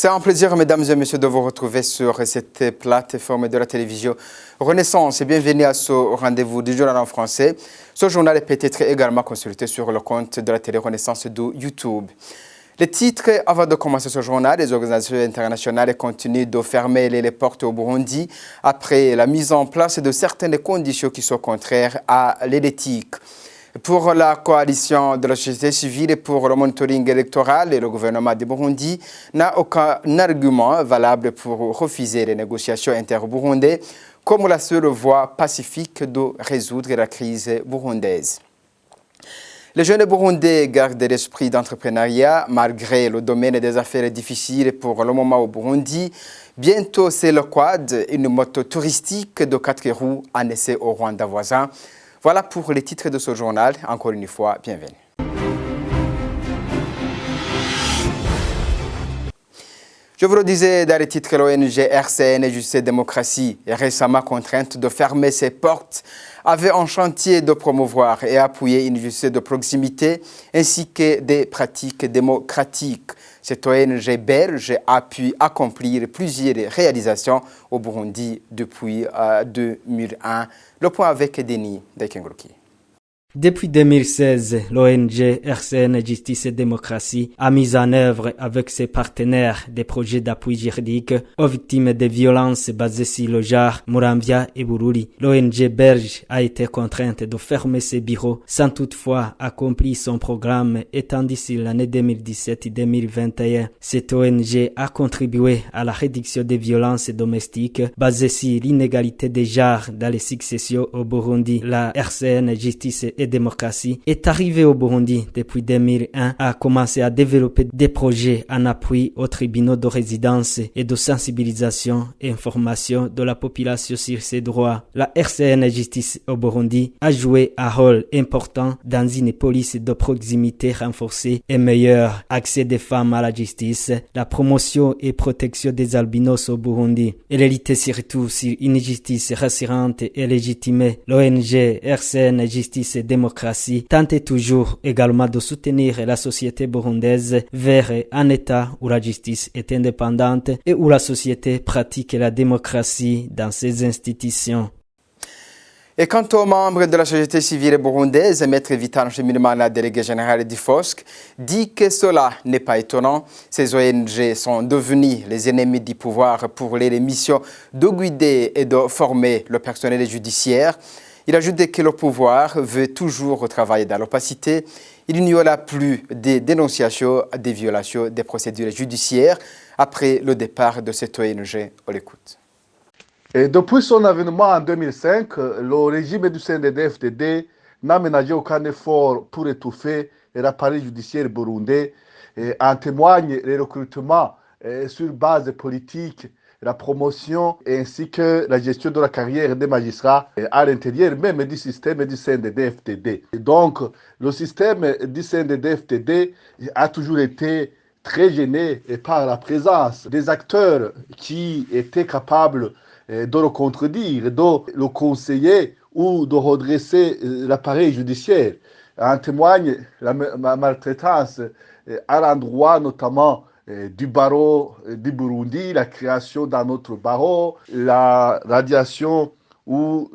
C'est un plaisir, mesdames et messieurs, de vous retrouver sur cette plateforme de la télévision Renaissance. Et bienvenue à ce rendez-vous du journal en français. Ce journal est peut-être également consulté sur le compte de la télé Renaissance de YouTube. Les titres, avant de commencer ce journal, les organisations internationales continuent de fermer les portes au Burundi après la mise en place de certaines conditions qui sont contraires à l'éthique. Pour la coalition de la société civile et pour le monitoring électoral, le gouvernement du Burundi n'a aucun argument valable pour refuser les négociations inter-burundaises comme la seule voie pacifique de résoudre la crise burundaise. Les jeunes Burundais gardent l'esprit d'entrepreneuriat malgré le domaine des affaires difficiles pour le moment au Burundi. Bientôt, c'est le quad, une moto touristique de 4 roues en essai au Rwanda voisin. Voilà pour les titres de ce journal. Encore une fois, bienvenue. Je vous le disais dans les titres, l'ONG RCN Justice et Démocratie est récemment contrainte de fermer ses portes, avait un chantier de promouvoir et appuyer une justice de proximité ainsi que des pratiques démocratiques. Cette ONG belge a pu accomplir plusieurs réalisations au Burundi depuis 2001. Le point avec Denis Dekengruki. Depuis 2016, l'ONG RCN Justice et Démocratie a mis en œuvre avec ses partenaires des projets d'appui juridique aux victimes de violences basées sur le genre, Muramvya et Bururi. L'ONG belge a été contrainte de fermer ses bureaux sans toutefois accomplir son programme étendu sur l'année 2017-2021. Cette ONG a contribué à la réduction des violences domestiques basées sur l'inégalité des genres dans les successions au Burundi. La RCN Justice et Démocratie est arrivée au Burundi depuis 2001, a commencé à développer des projets en appui aux tribunaux de résidence et de sensibilisation et information de la population sur ses droits. La RCN Justice au Burundi a joué un rôle important dans une police de proximité renforcée et meilleur accès des femmes à la justice, la promotion et protection des albinos au Burundi. Elle lutte surtout sur une justice rassurante et légitimée. L'ONG RCN Justice et Démocratie tente toujours également de soutenir la société burundaise vers un État où la justice est indépendante et où la société pratique la démocratie dans ses institutions. Et quant aux membres de la société civile burundaise, Maître Vital Nshimirimana, délégué général du FOSC, dit que cela n'est pas étonnant. Ces ONG sont devenues les ennemis du pouvoir pour les missions de guider et de former le personnel judiciaire. Il ajoute que le pouvoir veut toujours travailler dans l'opacité. Il n'y aura plus de dénonciations des violations des procédures judiciaires après le départ de cette ONG. On l'écoute. Et depuis son avènement en 2005, le régime du CNDD-FDD n'a ménagé aucun effort pour étouffer l'appareil judiciaire burundais. En témoigne les recrutements sur base politique, la promotion ainsi que la gestion de la carrière des magistrats à l'intérieur même du système du CNDD-FDD. Donc, le système du CNDD-FDD a toujours été très gêné par la présence des acteurs qui étaient capables de le contredire, de le conseiller ou de redresser l'appareil judiciaire. En témoigne la maltraitance à l'endroit notamment du barreau du Burundi, la création d'un autre barreau, la radiation du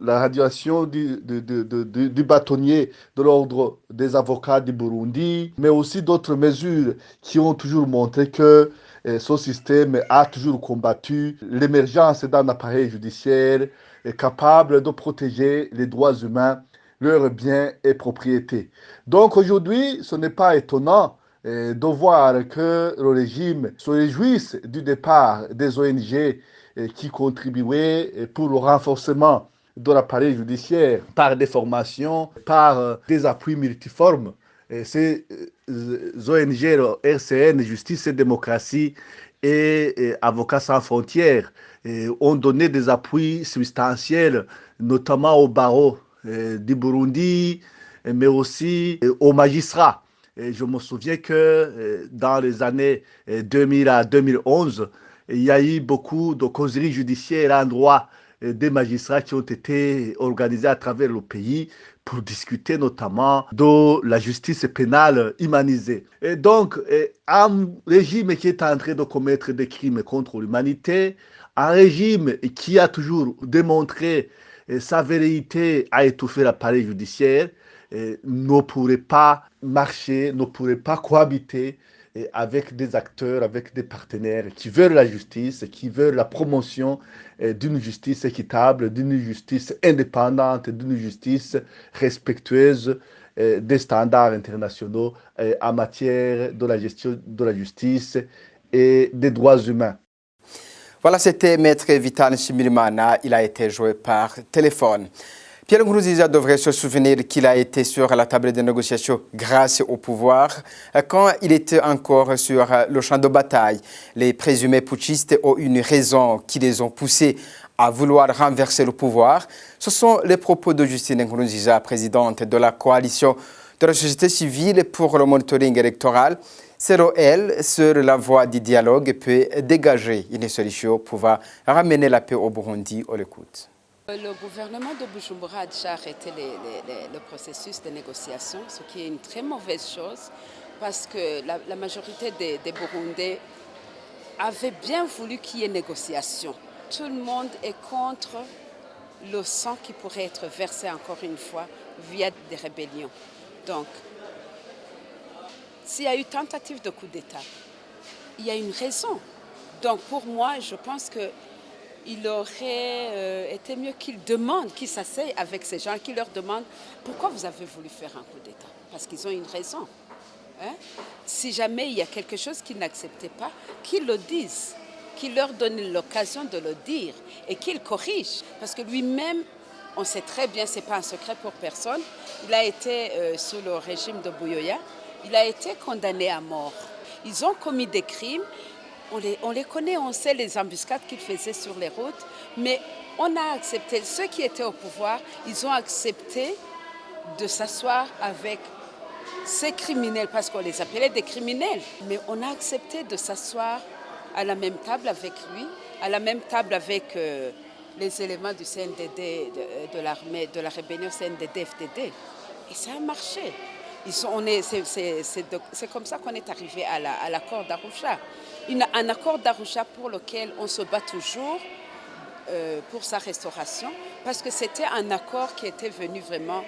bâtonnier de l'ordre des avocats du Burundi, mais aussi d'autres mesures qui ont toujours montré que ce système a toujours combattu l'émergence d'un appareil judiciaire capable de protéger les droits humains, leurs biens et propriétés. Donc aujourd'hui, ce n'est pas étonnant de voir que le régime se réjouisse du départ des ONG qui contribuaient pour le renforcement de l'appareil judiciaire par des formations, par des appuis multiformes. Ces ONG, le RCN, Justice et Démocratie et Avocats sans frontières ont donné des appuis substantiels, notamment au barreau du Burundi, mais aussi aux magistrats. Et je me souviens que dans les années 2000 à 2011, il y a eu beaucoup de causeries judiciaires en droit des magistrats qui ont été organisés à travers le pays pour discuter notamment de la justice pénale humanisée. Et donc, un régime qui est en train de commettre des crimes contre l'humanité, un régime qui a toujours démontré sa velléité à étouffer l'appareil judiciaire, ne pourrait pas marcher, ne pourrait pas cohabiter avec des acteurs, avec des partenaires qui veulent la justice, qui veulent la promotion d'une justice équitable, d'une justice indépendante, d'une justice respectueuse des standards internationaux en matière de la gestion de la justice et des droits humains. Voilà, c'était Maître Vital Nshimirimana. Il a été joué par téléphone. Pierre Nkurunziza devrait se souvenir qu'il a été sur la table de négociation grâce au pouvoir. Quand il était encore sur le champ de bataille, les présumés putschistes ont une raison qui les ont poussés à vouloir renverser le pouvoir. Ce sont les propos de Justine Nkurunziza, présidente de la coalition de la société civile pour le monitoring électoral. Selon elle, seule la voie du dialogue peut dégager une solution pour ramener la paix au Burundi. On l'écoute. Le gouvernement de Bujumbura a déjà arrêté le processus de négociation, ce qui est une très mauvaise chose parce que la majorité des Burundais avait bien voulu qu'il y ait négociation. Tout le monde est contre le sang qui pourrait être versé encore une fois via des rébellions. Donc, s'il y a eu tentative de coup d'État, il y a une raison. Donc pour moi, je pense qu'il aurait été mieux qu'ils demandent, qu'ils s'asseyent avec ces gens, qu'ils leur demandent pourquoi vous avez voulu faire un coup d'État. Parce qu'ils ont une raison. Hein? Si jamais il y a quelque chose qu'ils n'acceptaient pas, qu'ils le disent, qu'ils leur donnent l'occasion de le dire et qu'ils corrigent. Parce que lui-même, on sait très bien, ce n'est pas un secret pour personne, il a été sous le régime de Buyoya, il a été condamné à mort. Ils ont commis des crimes, on les connaît, on sait les embuscades qu'ils faisaient sur les routes, mais on a accepté, ceux qui étaient au pouvoir, ils ont accepté de s'asseoir avec ces criminels, parce qu'on les appelait des criminels, mais on a accepté de s'asseoir à la même table avec lui, à la même table avec les éléments du CNDD, de l'armée, de la rébellion CNDD-FDD. Et ça a marché. C'est comme ça qu'on est arrivé à l'accord d'Arusha. Un accord d'Arusha pour lequel on se bat toujours pour sa restauration, parce que c'était un accord qui était venu vraiment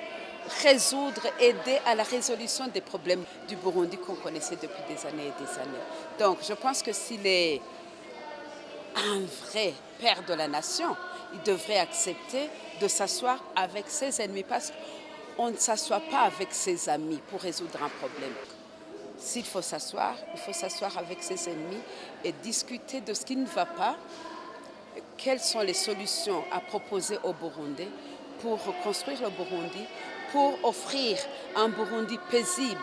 résoudre, aider à la résolution des problèmes du Burundi qu'on connaissait depuis des années et des années. Donc je pense que s'il est un vrai père de la nation, il devrait accepter de s'asseoir avec ses ennemis, parce qu'on ne s'assoit pas avec ses amis pour résoudre un problème. S'il faut s'asseoir, il faut s'asseoir avec ses ennemis et discuter de ce qui ne va pas, quelles sont les solutions à proposer au Burundi pour reconstruire le Burundi, pour offrir un Burundi paisible.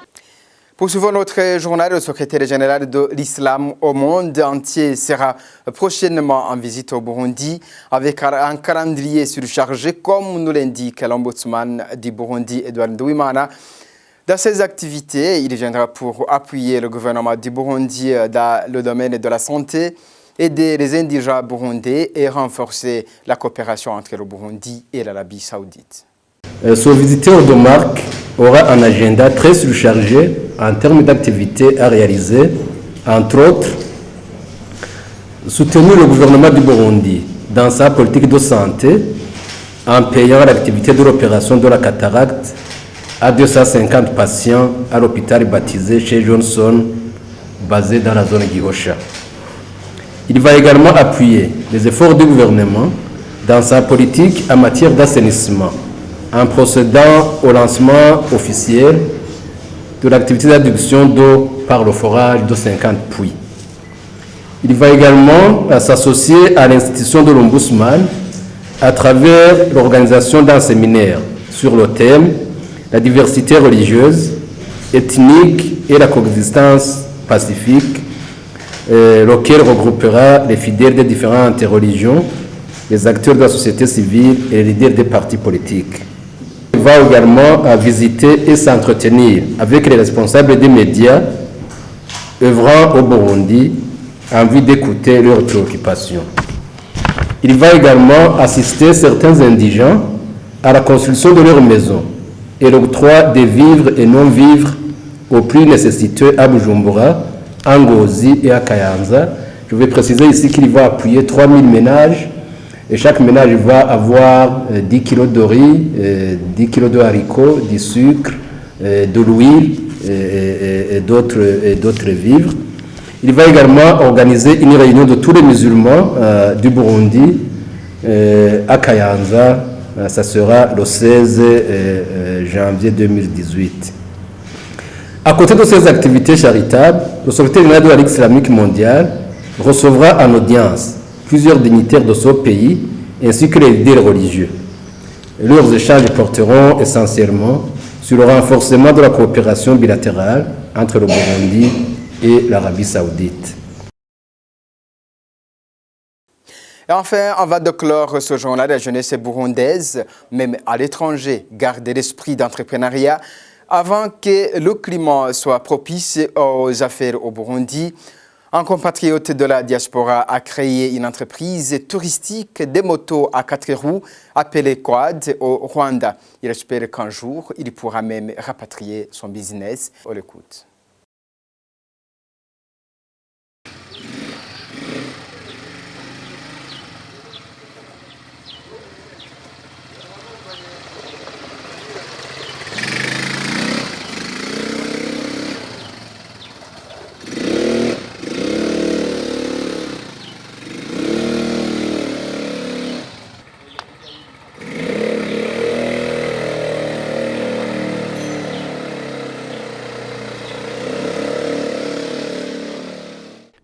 Poursuivons notre journal. Le secrétaire général de l'Islam au monde entier sera prochainement en visite au Burundi avec un calendrier surchargé, comme nous l'indique l'ombudsman du Burundi, Edouard Nduwimana. Dans ses activités, il viendra pour appuyer le gouvernement du Burundi dans le domaine de la santé, aider les indigents burundais et renforcer la coopération entre le Burundi et l'Arabie saoudite. Ce visiteur de marque aura un agenda très surchargé en termes d'activités à réaliser, entre autres, soutenir le gouvernement du Burundi dans sa politique de santé en payant l'activité de l'opération de la cataracte à 250 patients à l'hôpital baptisé chez Johnson, basé dans la zone Gihosha. Il va également appuyer les efforts du gouvernement dans sa politique en matière d'assainissement, en procédant au lancement officiel de l'activité d'adduction d'eau par le forage de 50 puits. Il va également s'associer à l'institution de l'Ombudsman à travers l'organisation d'un séminaire sur le thème « La diversité religieuse, ethnique et la coexistence pacifique », lequel regroupera les fidèles des différentes religions, les acteurs de la société civile et les leaders des partis politiques. Il va également visiter et s'entretenir avec les responsables des médias œuvrant au Burundi en vue d'écouter leurs préoccupations. Il va également assister certains indigents à la construction de leur maison et l'octroi des vivres et non-vivres aux plus nécessiteux à Bujumbura, à Ngozi et à Kayanza. Je vais préciser ici qu'il va appuyer 3000 ménages et chaque ménage va avoir 10 kg de riz, 10 kg de haricots, du sucre, de l'huile et d'autres vivres. Il va également organiser une réunion de tous les musulmans du Burundi à Kayanza. Ça sera le 16 janvier 2018. À côté de ces activités charitables, le secrétaire général de la Ligue islamique mondiale recevra en audience plusieurs dignitaires de ce pays ainsi que les leaders religieux. Leurs échanges porteront essentiellement sur le renforcement de la coopération bilatérale entre le Burundi et l'Arabie saoudite. Et enfin, on va de clore ce journal. La jeunesse burundaise, même à l'étranger, garde l'esprit d'entrepreneuriat avant que le climat soit propice aux affaires au Burundi. Un compatriote de la diaspora a créé une entreprise touristique des motos à 4 roues appelée Quad au Rwanda. Il espère qu'un jour, il pourra même rapatrier son business. On l'écoute.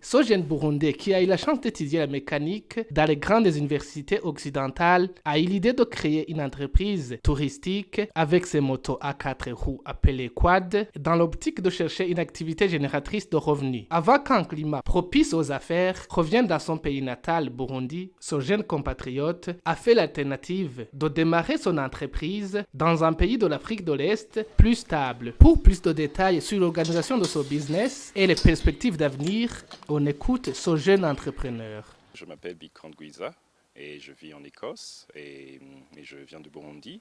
Ce jeune Burundais qui a eu la chance d'étudier la mécanique dans les grandes universités occidentales a eu l'idée de créer une entreprise touristique avec ses motos à 4 roues appelées Quad dans l'optique de chercher une activité génératrice de revenus. Avant qu'un climat propice aux affaires revienne dans son pays natal, Burundi, ce jeune compatriote a fait l'alternative de démarrer son entreprise dans un pays de l'Afrique de l'Est plus stable. Pour plus de détails sur l'organisation de ce business et les perspectives d'avenir, on écoute ce jeune entrepreneur. Je m'appelle Bikram Guiza et je vis en Écosse et je viens de Burundi.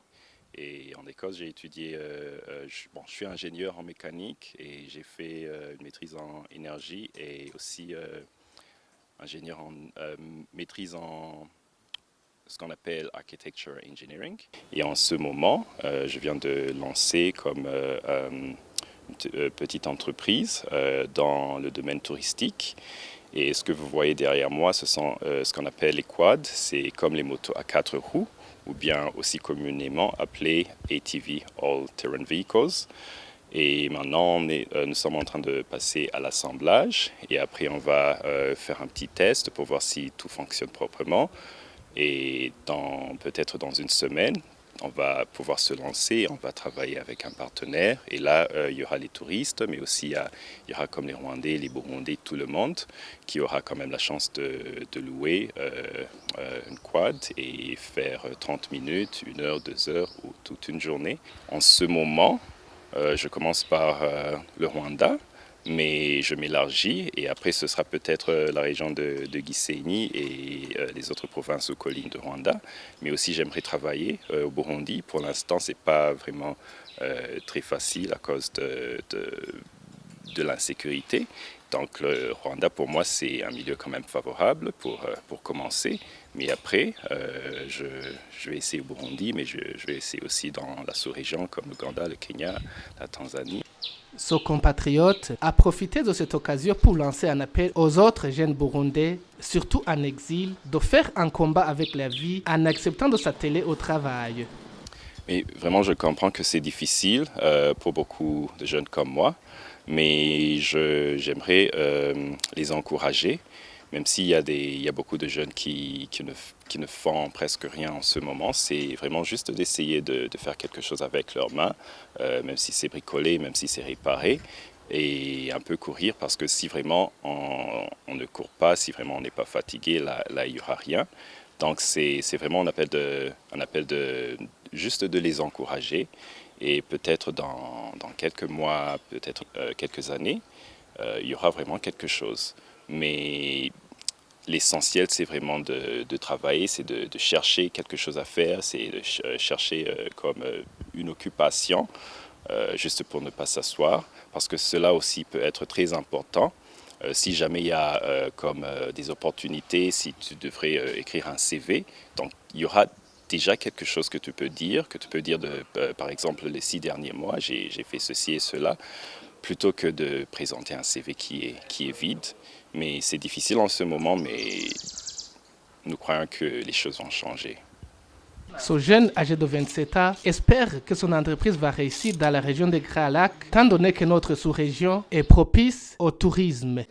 Et en Écosse, j'ai étudié, je suis ingénieur en mécanique et j'ai fait une maîtrise en énergie et aussi ingénieur en maîtrise en ce qu'on appelle Architecture Engineering. Et en ce moment, je viens de lancer comme petite entreprise dans le domaine touristique. Et ce que vous voyez derrière moi, ce sont ce qu'on appelle les quads. C'est comme les motos à 4 roues, ou bien aussi communément appelés ATV, All Terrain Vehicles. Et maintenant, nous sommes en train de passer à l'assemblage. Et après, on va faire un petit test pour voir si tout fonctionne proprement. Et peut-être dans une semaine, on va pouvoir se lancer, on va travailler avec un partenaire. Et là, il y aura les touristes, mais aussi il y aura comme les Rwandais, les Burundais, tout le monde qui aura quand même la chance de louer une quad et faire 30 minutes, 1 heure, 2 heures ou toute une journée. En ce moment, je commence par le Rwanda, mais je m'élargis et après ce sera peut-être la région de Gisenyi et les autres provinces ou collines de Rwanda. Mais aussi j'aimerais travailler au Burundi. Pour l'instant, ce n'est pas vraiment très facile à cause de l'insécurité. Donc le Rwanda, pour moi, c'est un milieu quand même favorable pour commencer. Mais après, je vais essayer au Burundi, mais je vais essayer aussi dans la sous-région comme l'Ouganda, le Kenya, la Tanzanie. Ce compatriote a profité de cette occasion pour lancer un appel aux autres jeunes Burundais, surtout en exil, de faire un combat avec la vie en acceptant de s'atteler au travail. Mais vraiment, je comprends que c'est difficile pour beaucoup de jeunes comme moi, mais j'aimerais les encourager, même s'il y a beaucoup de jeunes qui ne font presque rien en ce moment. C'est vraiment juste d'essayer de faire quelque chose avec leurs mains, même si c'est bricolé, même si c'est réparé, et un peu courir, parce que si vraiment on ne court pas, si vraiment on n'est pas fatigué, là il n'y aura rien. Donc c'est vraiment un appel juste de les encourager, et peut-être dans quelques mois, peut-être quelques années, il y aura vraiment quelque chose. mais l'essentiel, c'est vraiment de travailler, c'est de chercher quelque chose à faire, c'est de chercher comme une occupation, juste pour ne pas s'asseoir, parce que cela aussi peut être très important. Si jamais il y a des opportunités, si tu devrais écrire un CV, donc il y aura déjà quelque chose que tu peux dire par exemple, les 6 derniers mois, j'ai fait ceci et cela, plutôt que de présenter un CV qui est vide. Mais c'est difficile en ce moment, mais nous croyons que les choses vont changer. Ce jeune âgé de 27 ans espère que son entreprise va réussir dans la région des Grands Lacs, étant donné que notre sous-région est propice au tourisme.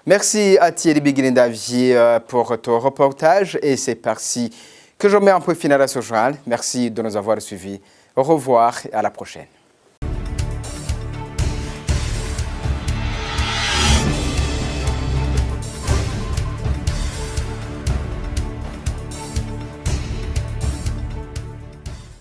Merci à Thierry Biguilindavier pour ton reportage et c'est parti que je mets un point final à ce journal. Merci de nous avoir suivis. Au revoir et à la prochaine.